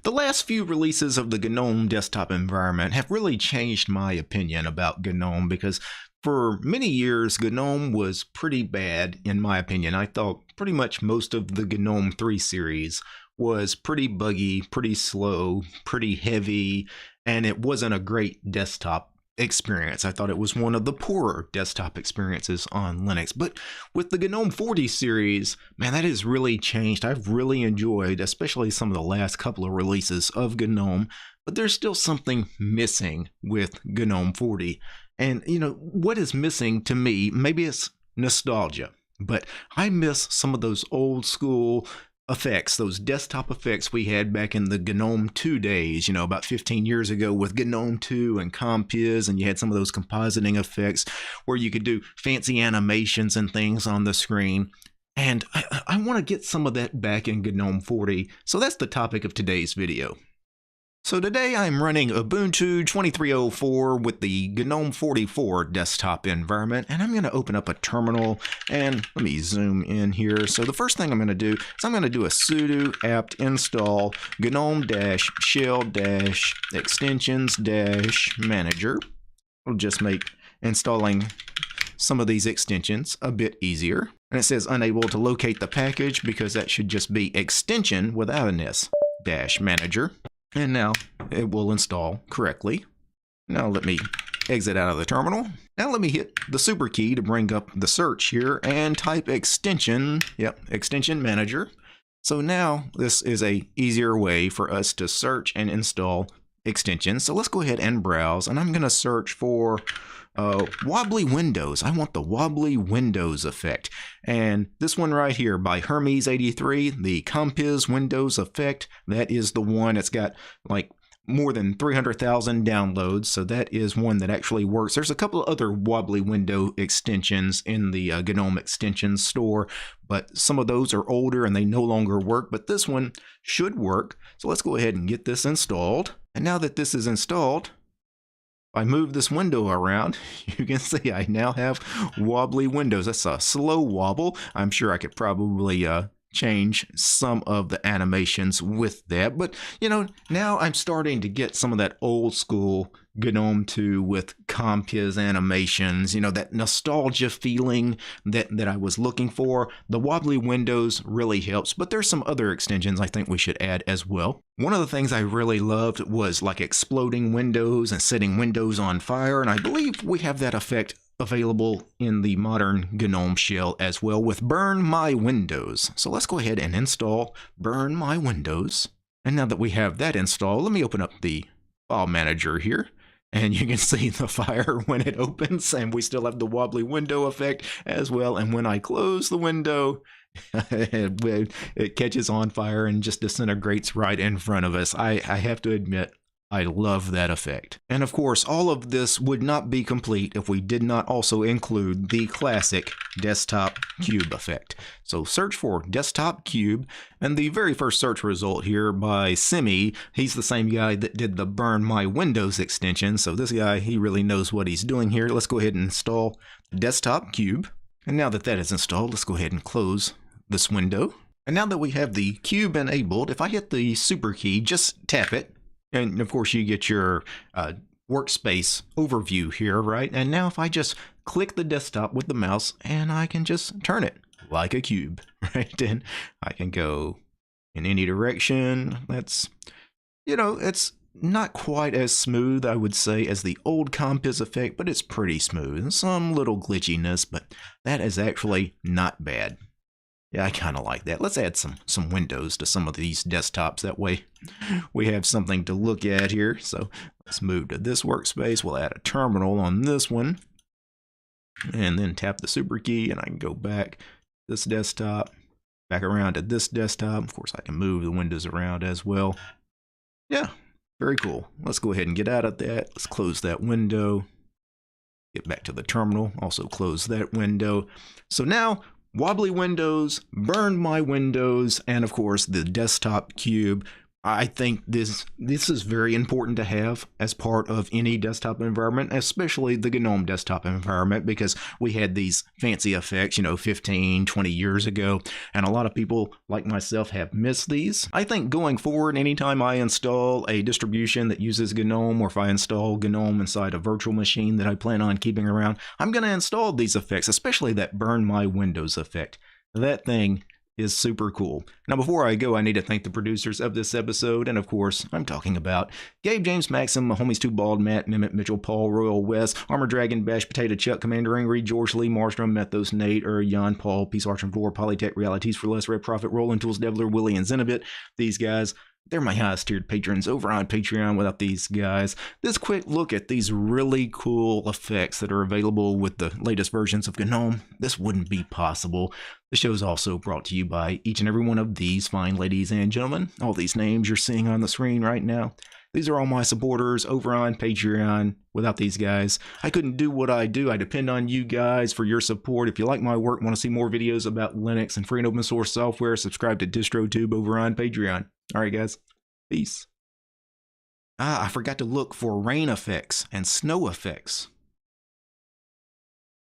The last few releases of the GNOME desktop environment have really changed my opinion about GNOME because for many years GNOME was pretty bad in my opinion. I thought pretty much most of the GNOME 3 series was pretty buggy, pretty slow, pretty heavy, and it wasn't a great desktop experience. I thought it was one of the poorer desktop experiences on Linux. But with the GNOME 40 series, man, that has really changed. I've really enjoyed, especially some of the last couple of releases of GNOME, but there's still something missing with GNOME 40. And, you know, what is missing to me, maybe it's nostalgia, but I miss some of those old school effects, those desktop effects we had back in the GNOME 2 days, you know, about 15 years ago with GNOME 2 and Compiz, and you had some of those compositing effects where you could do fancy animations and things on the screen. And I want to get some of that back in GNOME 40, so that's the topic of today's video. So today I'm running Ubuntu 2304 with the GNOME 44 desktop environment, and I'm going to open up a terminal, and let me zoom in here. So the first thing I'm going to do is I'm going to do a sudo apt install gnome-shell-extensions-manager. It'll just make installing some of these extensions a bit easier. And it says unable to locate the package because that should just be extension without an S -manager. And now it will install correctly. Now let me exit out of the terminal. Now let me hit the super key to bring up the search here and type extension. Yep, extension manager. So now this is a easier way for us to search and install extensions. So let's go ahead and browse, and I'm going to search for wobbly windows. I want the wobbly windows effect. And this one right here by Hermes83, the Compiz Windows effect, that is the one. It's got like more than 300,000 downloads, so that is one that actually works. There's a couple of other wobbly window extensions in the GNOME extensions store, but some of those are older and they no longer work, but this one should work. So let's go ahead and get this installed. And now that this is installed, I move this window around, you can see I now have wobbly windows. That's a slow wobble. I'm sure I could probably change some of the animations with that, but you know, now I'm starting to get some of that old school GNOME 2 with Compiz animations, you know, that nostalgia feeling that I was looking for. The wobbly windows really helps, but there's some other extensions I think we should add as well. One of the things I really loved was like exploding windows and setting windows on fire, and I believe we have that effect available in the modern GNOME shell as well with Burn My Windows. So let's go ahead and install Burn My Windows. And now that we have that installed, let me open up the file manager here. And you can see the fire when it opens, and we still have the wobbly window effect as well. And when I close the window, it catches on fire and just disintegrates right in front of us. I have to admit, I love that effect. And of course, all of this would not be complete if we did not also include the classic desktop cube effect. So search for desktop cube, and the very first search result here by Simi, he's the same guy that did the Burn My Windows extension. So this guy, he really knows what he's doing here. Let's go ahead and install the desktop cube. And now that that is installed, let's go ahead and close this window. And now that we have the cube enabled, if I hit the super key, just tap it. And of course you get your workspace overview here, right? And now if I just click the desktop with the mouse, and I can just turn it like a cube, right? And I can go in any direction. That's, you know, it's not quite as smooth, I would say, as the old Compiz effect, but it's pretty smooth. And some little glitchiness, but that is actually not bad. Yeah, I kind of like that. Let's add some windows to some of these desktops. That way we have something to look at here. So let's move to this workspace. We'll add a terminal on this one. And then tap the super key, and I can go back this desktop, back around to this desktop. Of course, I can move the windows around as well. Yeah, very cool. Let's go ahead and get out of that. Let's close that window. Get back to the terminal. Also close that window. So now, wobbly windows, Burn My Windows, and of course the desktop cube I think this is very important to have as part of any desktop environment, especially the GNOME desktop environment, because we had these fancy effects, 15, 20 years ago, and a lot of people like myself have missed these. I think going forward, anytime I install a distribution that uses GNOME, or if I install GNOME inside a virtual machine that I plan on keeping around, I'm going to install these effects, especially that Burn My Windows effect. That thing is super cool. Now, before I go, I need to thank the producers of this episode, and of course, I'm talking about Gabe, James, Maxim, Homies Too Bald, Matt, Mehmet, Mitchell, Paul, Royal West, Armor Dragon, Bash Potato, Chuck, Commander Angry, George Lee, Marstrom, Methos, Nate, Jan, Paul, Peace Archer, Vlor, Polytech, Realities for Less, Red Profit, Roland Tools, Devler, Willie, and Zenobit. These guys, they're my highest tiered patrons over on Patreon. Without these guys, this quick look at these really cool effects that are available with the latest versions of GNOME, this wouldn't be possible. The show is also brought to you by each and every one of these fine ladies and gentlemen. All these names you're seeing on the screen right now. These are all my supporters over on Patreon. Without these guys, I couldn't do what I do. I depend on you guys for your support. If you like my work, want to see more videos about Linux and free and open source software, subscribe to DistroTube over on Patreon. All right, guys. Peace. I forgot to look for rain effects and snow effects.